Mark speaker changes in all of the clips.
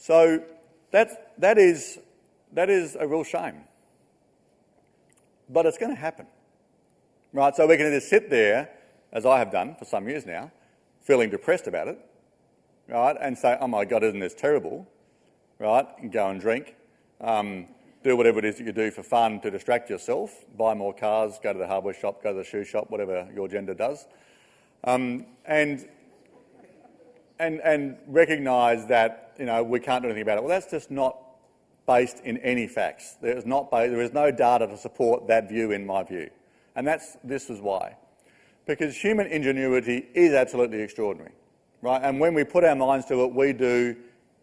Speaker 1: So that is a real shame. But it's going to happen, right? So we can either sit there, as I have done for some years now, feeling depressed about it, right, and say, oh my God, isn't this terrible, right, and go and drink, do whatever it is that you do for fun to distract yourself, buy more cars, go to the hardware shop, go to the shoe shop, whatever your gender does, and recognise that, you know, we can't do anything about it. Well, that's just not based in any facts. There is no data to support that view, in my view. And this is why. Because human ingenuity is absolutely extraordinary, right? And when we put our minds to it, we do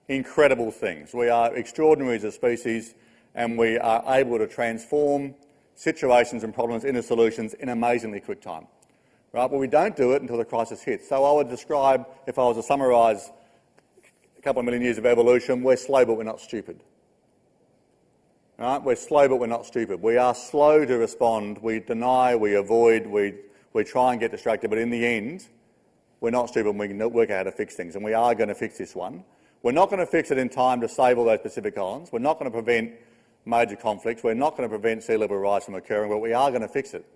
Speaker 1: incredible things. We are extraordinary as a species, and we are able to transform situations and problems into solutions in amazingly quick time, right? But we don't do it until the crisis hits. So I would describe, if I was to summarise a couple of million years of evolution, we're slow but we're not stupid. Right? We're slow but we're not stupid. We are slow to respond. We deny, we avoid, we try and get distracted, but in the end, we're not stupid and we can work out how to fix things, and we are going to fix this one. We're not going to fix it in time to save all those Pacific Islands. We're not going to prevent major conflicts. We're not going to prevent sea level rise from occurring, but we are going to fix it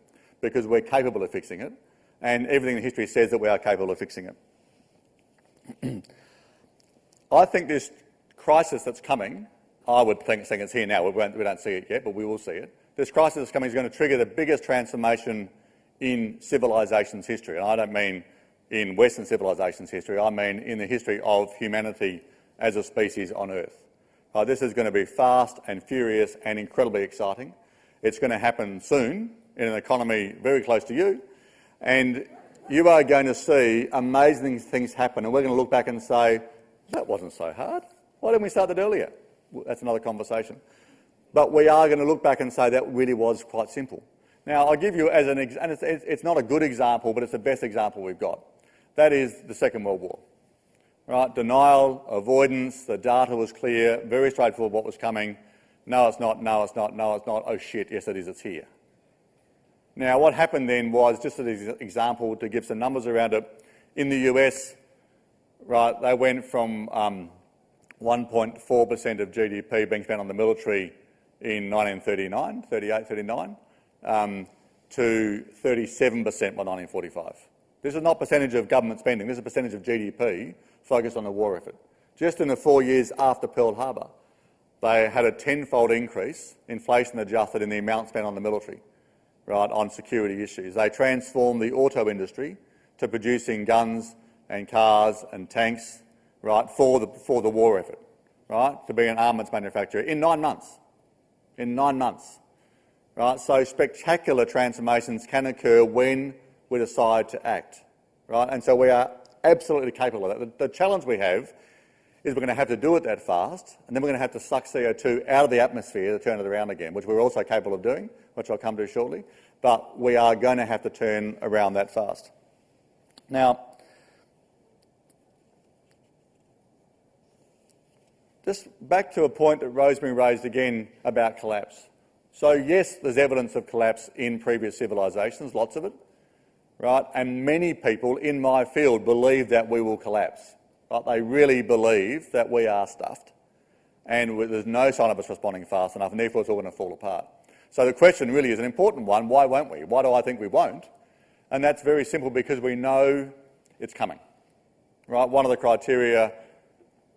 Speaker 1: because we're capable of fixing it, and everything in history says that we are capable of fixing it. I think this crisis that's coming, I would think it's here now. We don't see it yet, but we will see it. This crisis that's coming is going to trigger the biggest transformation in civilisation's history. And I don't mean in Western civilisation's history, I mean in the history of humanity as a species on Earth. This is going to be fast and furious and incredibly exciting. It's going to happen soon in an economy very close to you, and you are going to see amazing things happen, and we're going to look back and say, that wasn't so hard. Why didn't we start that earlier? Well, that's another conversation. But we are going to look back and say that really was quite simple. Now, I'll give you as an example, and it's not a good example, but it's the best example we've got. That is the Second World War. Right? Denial, avoidance, the data was clear, very straightforward what was coming. No, it's not, no, it's not, no, it's not. Oh shit, yes it is, it's here. Now, what happened then was, just as an example to give some numbers around it, in the US, right, they went from 1.4% of GDP being spent on the military in 1938, 39, to 37% by 1945. This is not percentage of government spending, this is a percentage of GDP focused on the war effort. Just in the 4 years after Pearl Harbor, they had a tenfold increase, inflation adjusted, in the amount spent on the military, right, on security issues. They transformed the auto industry to producing guns and cars and tanks, right, for the war effort, right, to be an armaments manufacturer in 9 months. In 9 months. Right? So spectacular transformations can occur when we decide to act. Right? And so we are absolutely capable of that. The challenge we have is we're going to have to do it that fast, and then we're going to have to suck CO2 out of the atmosphere to turn it around again, which we're also capable of doing, which I'll come to shortly. But we are going to have to turn around that fast. Now, just back to a point that Rosemary raised again about collapse. So yes, there's evidence of collapse in previous civilisations, lots of it, right? And many people in my field believe that we will collapse. Right? They really believe that we are stuffed, and there's no sign of us responding fast enough, and therefore it's all going to fall apart. So the question really is an important one: why won't we? Why do I think we won't? And that's very simple, because we know it's coming. Right? One of the criteria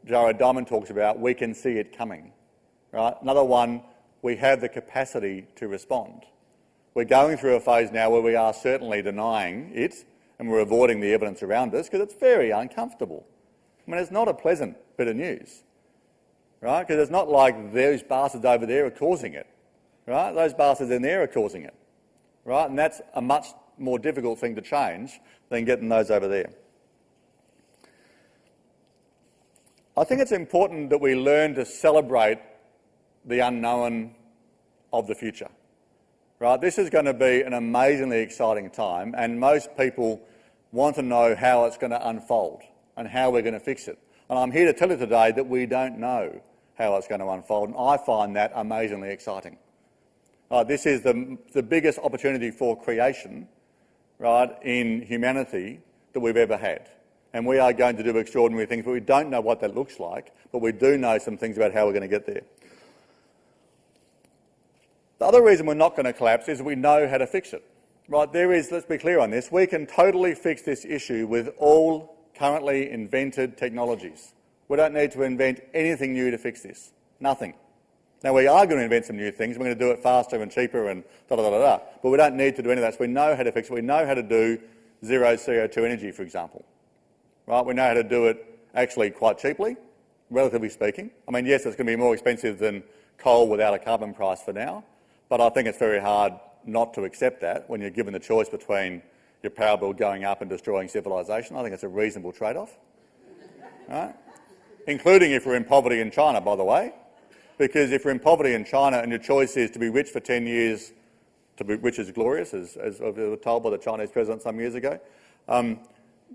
Speaker 1: Jared Diamond talks about, we can see it coming. Right? Another one, we have the capacity to respond. We're going through a phase now where we are certainly denying it, and we're avoiding the evidence around us because it's very uncomfortable. I mean, it's not a pleasant bit of news, right? Because it's not like those bastards over there are causing it, right? Those bastards in there are causing it, right? And that's a much more difficult thing to change than getting those over there. I think it's important that we learn to celebrate the unknown of the future. Right? This is going to be an amazingly exciting time, and most people want to know how it's going to unfold and how we're going to fix it. And I'm here to tell you today that we don't know how it's going to unfold, and I find that amazingly exciting. This is the biggest opportunity for creation, right, in humanity that we've ever had. And we are going to do extraordinary things, but we don't know what that looks like, but we do know some things about how we're going to get there. The other reason we're not going to collapse is we know how to fix it. Right, let's be clear on this, we can totally fix this issue with all currently invented technologies. We don't need to invent anything new to fix this. Nothing. Now, we are going to invent some new things. We're going to do it faster and cheaper and da-da-da-da-da. But we don't need to do any of that. So we know how to fix it. We know how to do zero CO2 energy, for example. Right? We know how to do it actually quite cheaply, relatively speaking. I mean, yes, it's going to be more expensive than coal without a carbon price for now. But I think it's very hard not to accept that when you're given the choice between your power bill going up and destroying civilisation. I think it's a reasonable trade-off, right? Including if we're in poverty in China, by the way, because if we're in poverty in China and your choice is to be rich for 10 years, to be rich is glorious, as we were told by the Chinese president some years ago,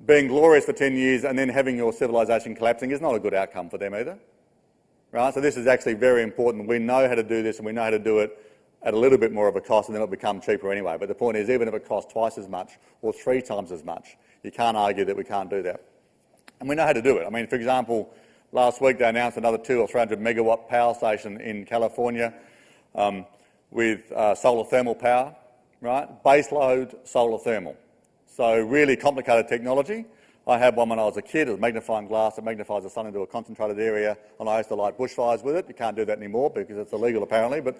Speaker 1: being glorious for 10 years and then having your civilisation collapsing is not a good outcome for them either, right? So this is actually very important. We know how to do this and we know how to do it at a little bit more of a cost, and then it'll become cheaper anyway. But the point is, even if it costs twice as much or 3 times as much, you can't argue that we can't do that. And we know how to do it. I mean, for example, last week they announced another 200 or 300 megawatt power station in California with solar thermal power, right? Baseload solar thermal. So really complicated technology. I had one when I was a kid. It was magnifying glass that magnifies the sun into a concentrated area, and I used to light bushfires with it. You can't do that anymore because it's illegal apparently, but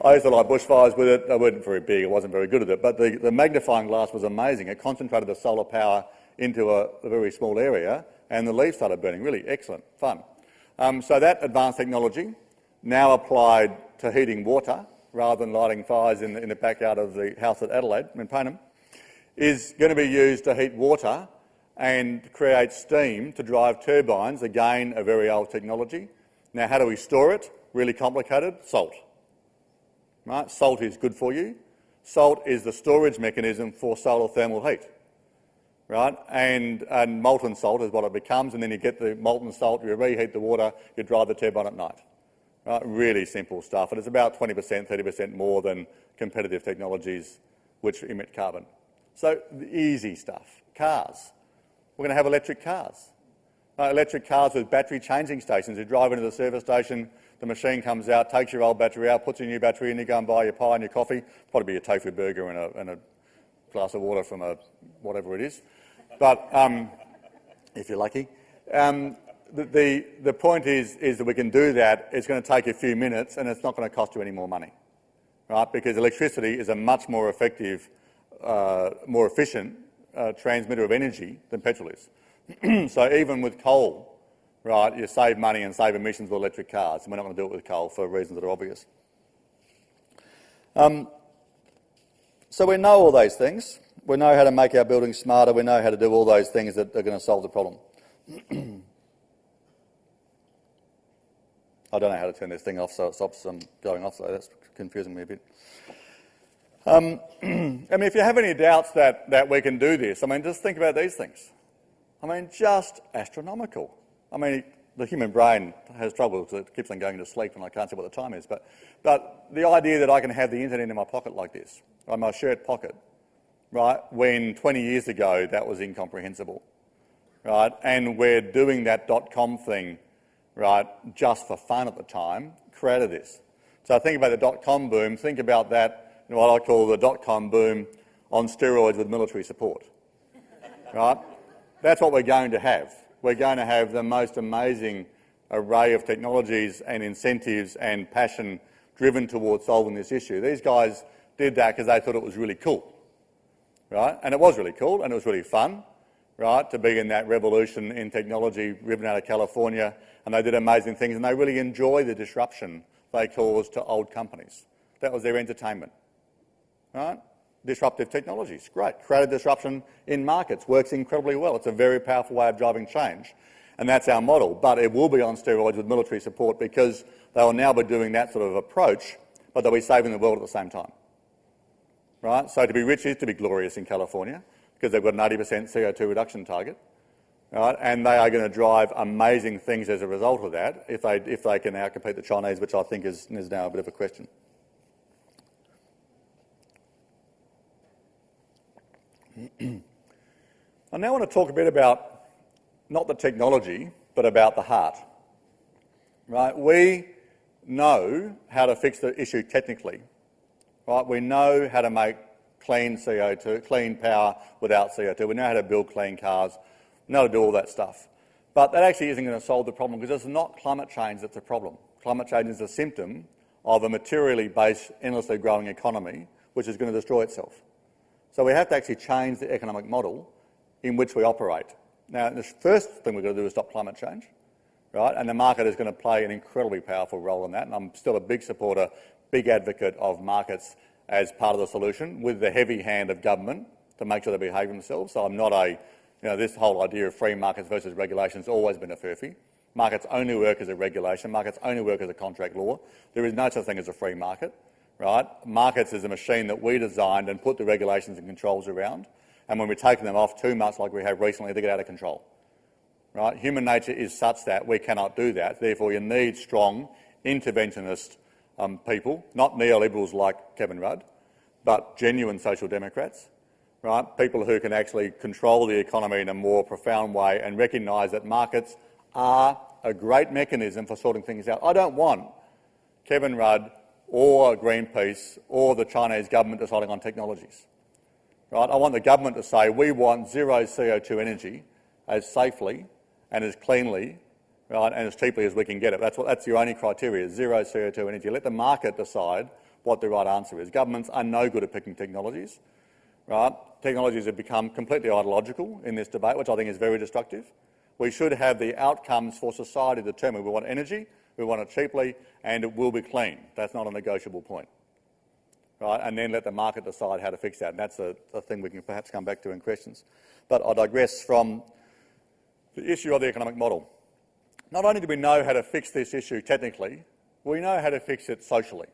Speaker 1: I used to light bushfires with it. I wasn't very big, I wasn't very good at it, but the magnifying glass was amazing. It concentrated the solar power into a very small area and the leaves started burning. Really excellent, fun. So that advanced technology, now applied to heating water rather than lighting fires in the backyard of the house at Adelaide, in Paynham, is going to be used to heat water and create steam to drive turbines, again a very old technology. Now how do we store it? Really complicated, salt. Right? Salt is good for you. Salt is the storage mechanism for solar thermal heat. Right? And molten salt is what it becomes, and then you get the molten salt, you reheat the water, you drive the turbine at night. Right? Really simple stuff, and it's about 20%, 30% more than competitive technologies which emit carbon. So the easy stuff. Cars. We're going to have electric cars. Electric cars with battery changing stations. You drive into the service station, the machine comes out, takes your old battery out, puts a new battery in, you go and buy your pie and your coffee, probably be a tofu burger and a glass of water from whatever it is. But if you're lucky. The point is that we can do that. It's going to take a few minutes and it's not going to cost you any more money, right? Because electricity is a much more effective, more efficient transmitter of energy than petrol is. So even with coal, right, you save money and save emissions with electric cars, and we're not going to do it with coal for reasons that are obvious. So we know all those things. We know how to make our buildings smarter. We know how to do all those things that are going to solve the problem. I don't know how to turn this thing off so it stops going off, so that's confusing me a bit. I mean, if you have any doubts that we can do this, I mean, just think about these things. I mean, just astronomical. I mean, the human brain has trouble because it keeps on going to sleep and I can't see what the time is. But the idea that I can have the internet in my pocket like this, or my shirt pocket, right, when 20 years ago that was incomprehensible, right? And we're doing that .com thing, right, just for fun at the time, created this. So think about the .com boom, think about that, what I call the .com boom on steroids with military support, right? That's what we're going to have. We're going to have the most amazing array of technologies and incentives and passion driven towards solving this issue. These guys did that because they thought it was really cool, right? And it was really cool and it was really fun, right, to be in that revolution in technology driven out of California, and they did amazing things and they really enjoy the disruption they caused to old companies. That was their entertainment, right? Disruptive technologies, great. Created disruption in markets, works incredibly well. It's a very powerful way of driving change. And that's our model. But it will be on steroids with military support because they will now be doing that sort of approach, but they'll be saving the world at the same time. Right? So to be rich is to be glorious in California because they've got an 80% CO2 reduction target. Right? And they are going to drive amazing things as a result of that if they can outcompete the Chinese, which I think is now a bit of a question. I now want to talk a bit about not the technology, but about the heart. Right? We know how to fix the issue technically. Right? We know how to make clean CO2, clean power without CO2. We know how to build clean cars. We know how to do all that stuff. But that actually isn't going to solve the problem, because it's not climate change that's a problem. Climate change is a symptom of a materially based, endlessly growing economy which is going to destroy itself. So we have to actually change the economic model in which we operate. Now, the first thing we've got to do is stop climate change, right? And the market is going to play an incredibly powerful role in that. And I'm still a big supporter, big advocate of markets as part of the solution, with the heavy hand of government to make sure they behave themselves. So I'm not this whole idea of free markets versus regulation has always been a furphy. Markets only work as a regulation. Markets only work as a contract law. There is no such thing as a free market, right? Markets is a machine that we designed and put the regulations and controls around. And when we're taking them off too much, like we have recently, they get out of control, right? Human nature is such that we cannot do that. Therefore, you need strong interventionist people, not neoliberals like Kevin Rudd, but genuine social democrats, right? People who can actually control the economy in a more profound way and recognise that markets are a great mechanism for sorting things out. I don't want Kevin Rudd or Greenpeace or the Chinese government deciding on technologies. Right? I want the government to say we want zero CO2 energy as safely and as cleanly, right, and as cheaply as we can get it. That's your only criteria, zero CO2 energy. Let the market decide what the right answer is. Governments are no good at picking technologies. Right? Technologies have become completely ideological in this debate, which I think is very destructive. We should have the outcomes for society determined. We want energy, we want it cheaply, and it will be clean. That's not a negotiable point. Right? And then let the market decide how to fix that. And that's a thing we can perhaps come back to in questions. But I digress from the issue of the economic model. Not only do we know how to fix this issue technically, we know how to fix it socially.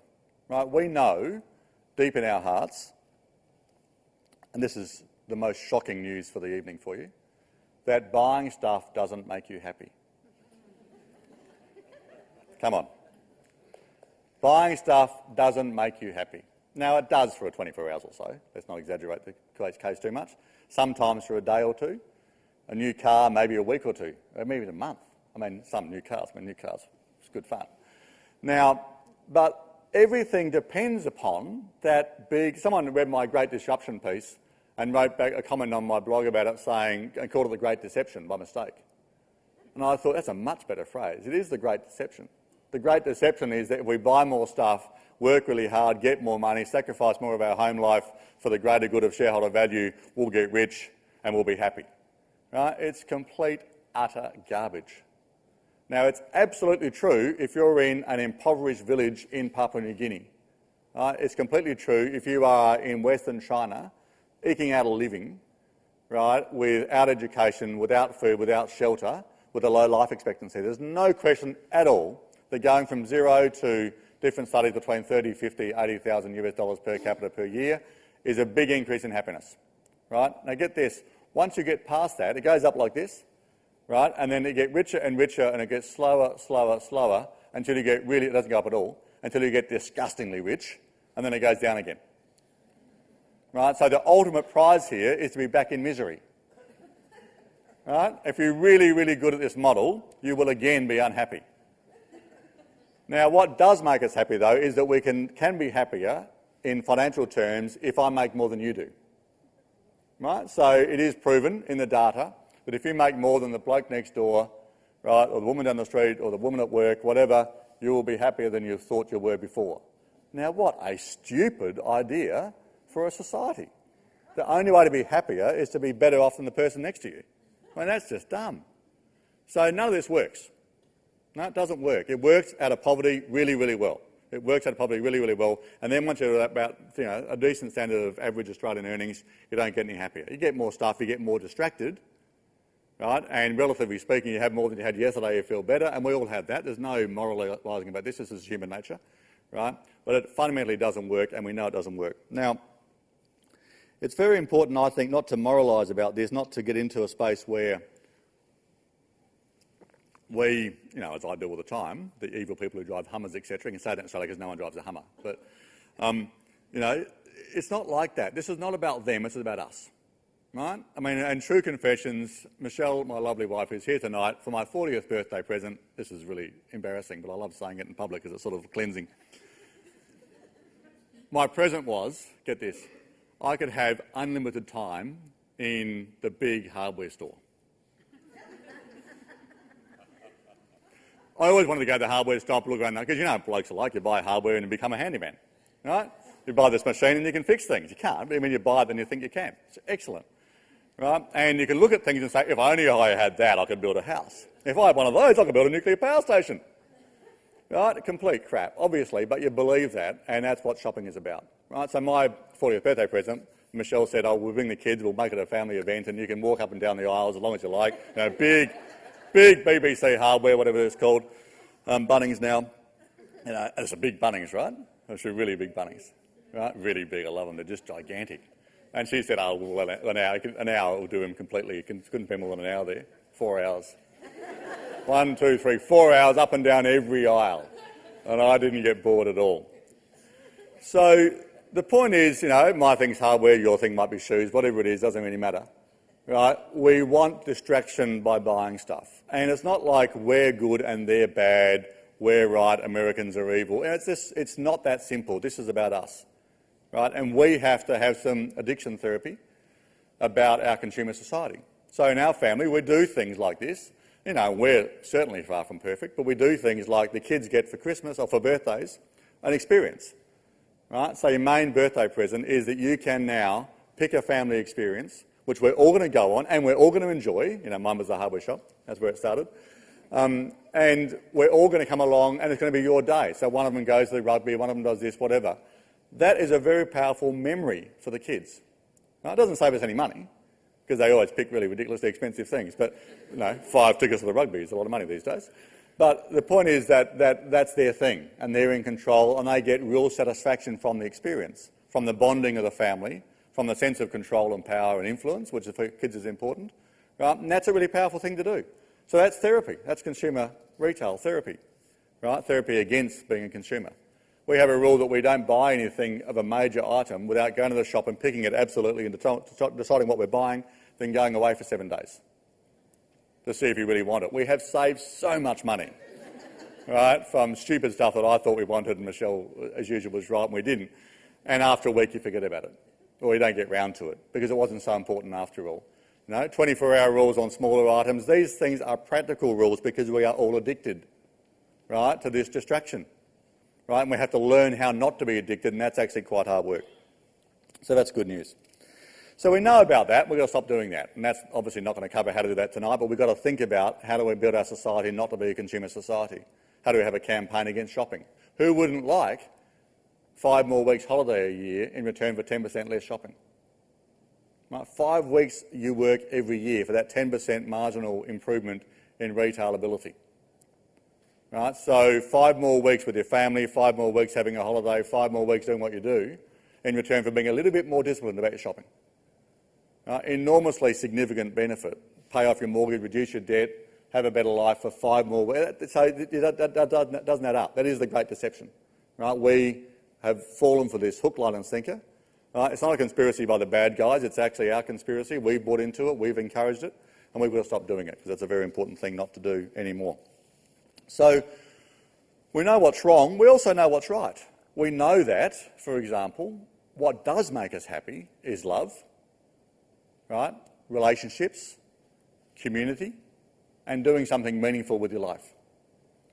Speaker 1: Right? We know, deep in our hearts, and this is the most shocking news for the evening for you, that buying stuff doesn't make you happy. Come on. Buying stuff doesn't make you happy. Now, it does for 24 hours or so. Let's not exaggerate the case too much. Sometimes for a day or two. A new car, maybe a week or two, or maybe a month. I mean, some new cars. It's good fun. Now, but everything depends upon that big... Someone read my Great Disruption piece and wrote back a comment on my blog about it saying, and called it the Great Deception by mistake. And I thought, that's a much better phrase. It is the Great Deception. The Great Deception is that if we buy more stuff, work really hard, get more money, sacrifice more of our home life for the greater good of shareholder value, we'll get rich and we'll be happy. Right? It's complete, utter garbage. Now, it's absolutely true if you're in an impoverished village in Papua New Guinea. Right? It's completely true if you are in Western China, eking out a living, right, without education, without food, without shelter, with a low life expectancy. There's no question at all that going from zero to different studies between 30, 50, 80,000 US dollars per capita per year is a big increase in happiness. Right? Now get this, once you get past that, it goes up like this, right, and then you get richer and richer and it gets slower, slower, slower until you get really, it doesn't go up at all, until you get disgustingly rich, and then it goes down again. Right? So the ultimate prize here is to be back in misery. Right? If you're really, really good at this model, you will again be unhappy. Now, what does make us happy, though, is that we can be happier in financial terms if I make more than you do. Right? So it is proven in the data that if you make more than the bloke next door, right, or the woman down the street, or the woman at work, whatever, you will be happier than you thought you were before. Now, what a stupid idea for a society. The only way to be happier is to be better off than the person next to you. I mean, that's just dumb. So none of this works. No, it doesn't work. It works out of poverty really, really well. It works out of poverty really, really well. And then once you're at about a decent standard of average Australian earnings, you don't get any happier. You get more stuff, you get more distracted, right? And relatively speaking, you have more than you had yesterday, you feel better. And we all have that. There's no moralising about this. This is human nature, right? But it fundamentally doesn't work, and we know it doesn't work. Now, it's very important, I think, not to moralise about this, not to get into a space where we, as I do all the time, the evil people who drive Hummers, etc., can say that in Australia because no one drives a Hummer. But, it's not like that. This is not about them, it's about us. right? I mean, and true confessions, Michelle, my lovely wife, who's here tonight, for my 40th birthday present, this is really embarrassing, but I love saying it in public because it's sort of cleansing. My present was, get this, I could have unlimited time in the big hardware store. I always wanted to go to the hardware store and look around, because you know what blokes are like, you buy hardware and you become a handyman, right? You buy this machine and you can fix things. You can't, but when you buy it then you think you can. It's excellent, right? And you can look at things and say, if only I had that, I could build a house. If I had one of those, I could build a nuclear power station. Right? Complete crap, obviously, but you believe that, and that's what shopping is about, right? So my 40th birthday present, Michelle said, oh, we'll bring the kids, we'll make it a family event, and you can walk up and down the aisles as long as you like. You know, big BBC hardware, whatever it's called, Bunnings now. You know, and it's a big Bunnings, right? It's a really big Bunnings, right? Really big, I love them, they're just gigantic. And she said, oh, well, an hour will do them completely. You couldn't spend more than an hour there, 4 hours. 1, 2, 3, 4 hours up and down every aisle. And I didn't get bored at all. So the point is, you know, my thing's hardware, your thing might be shoes, whatever it is, doesn't really matter. Right? We want distraction by buying stuff. And it's not like we're good and they're bad, we're right, Americans are evil. And it's not that simple. This is about us. Right? And we have to have some addiction therapy about our consumer society. So in our family, we do things like this. You know, we're certainly far from perfect, but we do things like the kids get for Christmas or for birthdays an experience. Right? So your main birthday present is that you can now pick a family experience, which we're all going to go on and we're all going to enjoy. You know, mine was a hardware shop. That's where it started. And we're all going to come along and it's going to be your day. So one of them goes to the rugby, one of them does this, whatever. That is a very powerful memory for the kids. Now, it doesn't save us any money, because they always pick really ridiculously expensive things. But, you know, 5 tickets for the rugby is a lot of money these days. But the point is that that's their thing, and they're in control, and they get real satisfaction from the experience, from the bonding of the family, from the sense of control and power and influence, which for kids is important. Right? And that's a really powerful thing to do. So that's therapy. That's consumer retail therapy. Right? Therapy against being a consumer. We have a rule that we don't buy anything of a major item without going to the shop and picking it absolutely and deciding what we're buying, then going away for 7 days to see if you really want it. We have saved so much money, right, from stupid stuff that I thought we wanted and Michelle, as usual, was right and we didn't. And after a week you forget about it, or you don't get round to it because it wasn't so important after all. You know, 24-hour rules on smaller items. These things are practical rules because we are all addicted, right, to this distraction. Right? And we have to learn how not to be addicted, and that's actually quite hard work. So that's good news. So we know about that. We've got to stop doing that. And that's obviously not going to cover how to do that tonight, but we've got to think about how do we build our society not to be a consumer society? How do we have a campaign against shopping? Who wouldn't like 5 more weeks holiday a year in return for 10% less shopping? Right? 5 weeks you work every year for that 10% marginal improvement in retailability. Right? So 5 more weeks with your family, 5 more weeks having a holiday, 5 more weeks doing what you do in return for being a little bit more disciplined about your shopping. Enormously significant benefit. Pay off your mortgage, reduce your debt, have a better life for 5 more weeks. So that doesn't add up. That is the great deception. Right? We have fallen for this hook, line and sinker. It's not a conspiracy by the bad guys. It's actually our conspiracy. We've bought into it. We've encouraged it. And we've got to stop doing it because that's a very important thing not to do anymore. So we know what's wrong, we also know what's right. We know that, for example, what does make us happy is love, right? Relationships, community, and doing something meaningful with your life.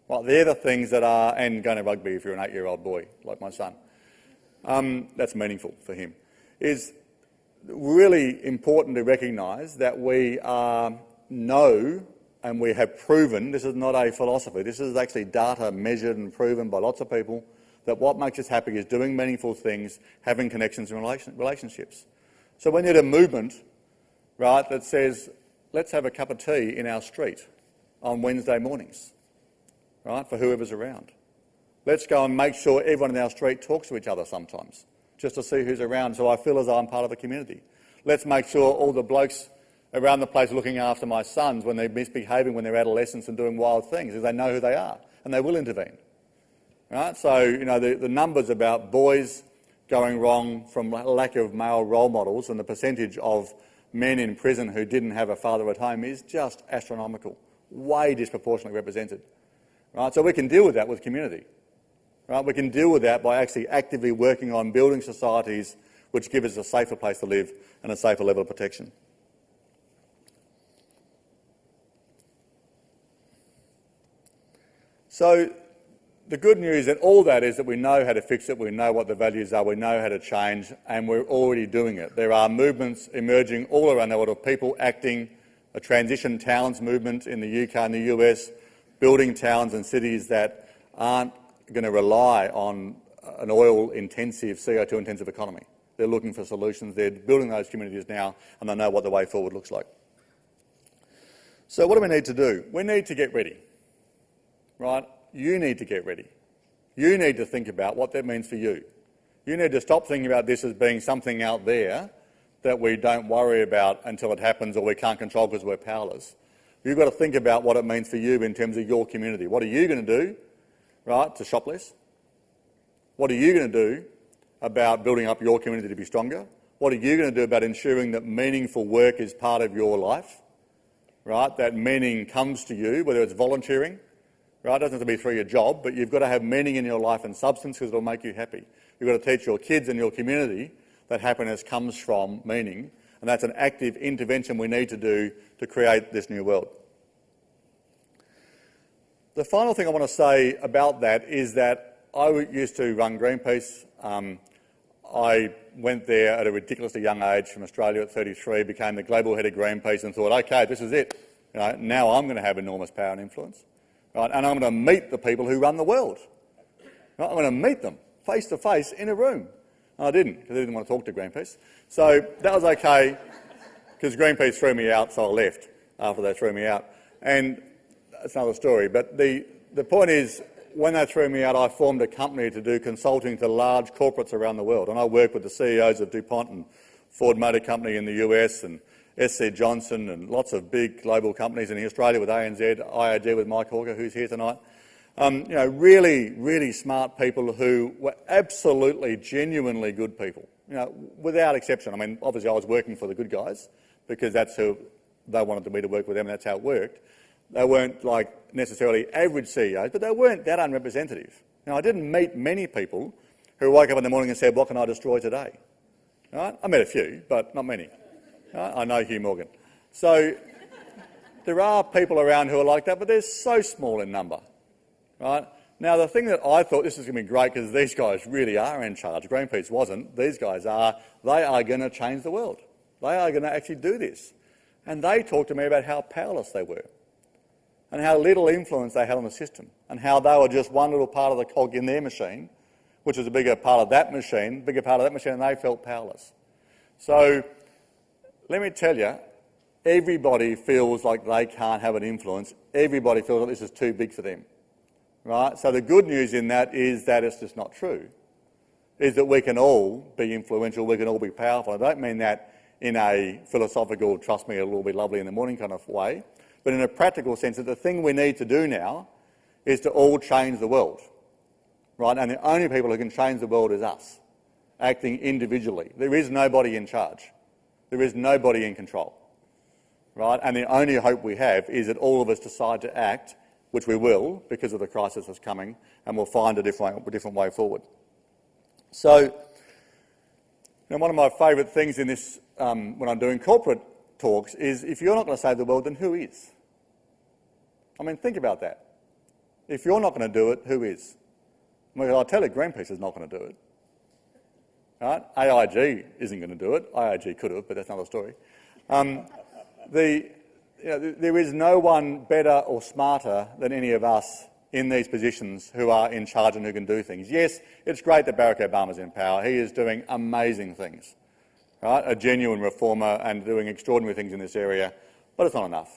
Speaker 1: Well, they're the things that are, and going to rugby if you're an 8-year-old boy, like my son. That's meaningful for him. Is really important to recognise that we know and we have proven, this is not a philosophy, this is actually data measured and proven by lots of people, that what makes us happy is doing meaningful things, having connections and relationships. So we need a movement, right, that says, let's have a cup of tea in our street on Wednesday mornings, right, for whoever's around. Let's go and make sure everyone in our street talks to each other sometimes, just to see who's around, so I feel as though I'm part of a community. Let's make sure all the blokes around the place looking after my sons when they're misbehaving, when they're adolescents and doing wild things, because they know who they are and they will intervene. Right? So, you know, the numbers about boys going wrong from lack of male role models and the percentage of men in prison who didn't have a father at home is just astronomical, way disproportionately represented. Right? So we can deal with that with community. Right? We can deal with that by actually actively working on building societies which give us a safer place to live and a safer level of protection. So the good news in all that is that we know how to fix it, we know what the values are, we know how to change, and we're already doing it. There are movements emerging all around the world of people acting, a transition towns movement in the UK and the US, building towns and cities that aren't going to rely on an oil-intensive, CO2-intensive economy. They're looking for solutions. They're building those communities now, and they know what the way forward looks like. So what do we need to do? We need to get ready, right? You need to get ready. You need to think about what that means for you. You need to stop thinking about this as being something out there that we don't worry about until it happens or we can't control because we're powerless. You've got to think about what it means for you in terms of your community. What are you going to do, right, to shop less? What are you going to do about building up your community to be stronger? What are you going to do about ensuring that meaningful work is part of your life, right? That meaning comes to you, whether it's volunteering, right? It doesn't have to be through your job, but you've got to have meaning in your life and substance because it'll make you happy. You've got to teach your kids and your community that happiness comes from meaning, and that's an active intervention we need to do to create this new world. The final thing I want to say about that is that I used to run Greenpeace. I went there at a ridiculously young age from Australia at 33, became the global head of Greenpeace and thought, okay, this is it. You know, now I'm going to have enormous power and influence. Right? And I'm going to meet the people who run the world. Right? I'm going to meet them face to face in a room. And I didn't, because I didn't want to talk to Greenpeace. So that was okay, because Greenpeace threw me out, so I left after they threw me out. And that's another story. But the point is, when they threw me out, I formed a company to do consulting to large corporates around the world. And I worked with the CEOs of DuPont and Ford Motor Company in the US and SC Johnson and lots of big global companies in Australia with ANZ, IAG with Mike Hawker, who's here tonight. You know, really, really smart people who were absolutely, genuinely good people, you know, without exception. I mean, obviously I was working for the good guys because that's who they wanted me to work with them and that's how it worked. They weren't like necessarily average CEOs, but they weren't that unrepresentative. Now, I didn't meet many people who woke up in the morning and said, what can I destroy today? Right? I met a few, but not many. Right? I know Hugh Morgan. So there are people around who are like that, but they're so small in number. Right? Now, the thing that I thought, this is going to be great because these guys really are in charge. Greenpeace wasn't. These guys are. They are going to change the world. They are going to actually do this. And they talked to me about how powerless they were and how little influence they had on the system and how they were just one little part of the cog in their machine, which was a bigger part of that machine, and they felt powerless. So let me tell you, everybody feels like they can't have an influence. Everybody feels like this is too big for them. Right? So the good news in that is that it's just not true, is that we can all be influential, we can all be powerful. I don't mean that in a philosophical, trust me, it'll all be lovely in the morning kind of way, but in a practical sense that the thing we need to do now is to all change the world. Right? And the only people who can change the world is us, acting individually. There is nobody in charge. There is nobody in control. Right? And the only hope we have is that all of us decide to act, which we will because of the crisis that's coming, and we'll find a different way forward. So, one of my favourite things in this, when I'm doing corporate talks, is if you're not going to save the world, then who is? I mean, think about that. If you're not going to do it, who is? Well, I'll tell you, Greenpeace is not going to do it. Right? AIG isn't going to do it. IAG could have, but that's another story. There is no one better or smarter than any of us in these positions who are in charge and who can do things. Yes, it's great that Barack Obama's in power. He is doing amazing things, right? A genuine reformer and doing extraordinary things in this area, but it's not enough,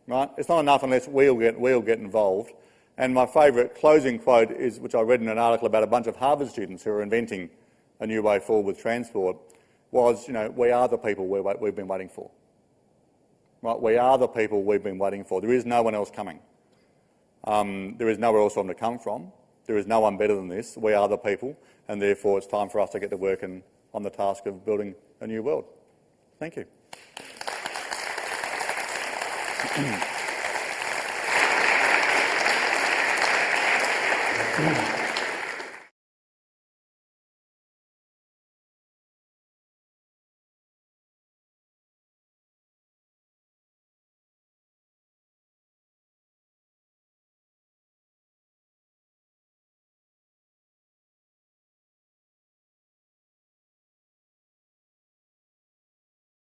Speaker 1: right? It's not enough unless we all get involved. And my favourite closing quote is, which I read in an article about a bunch of Harvard students who are inventing a new way forward with transport, was, we are the people we've been waiting for. Right, we are the people we've been waiting for. There is no one else coming. There is nowhere else for them to come from. There is no one better than this. We are the people, and therefore it's time for us to get to work on the task of building a new world. Thank you.
Speaker 2: Yeah.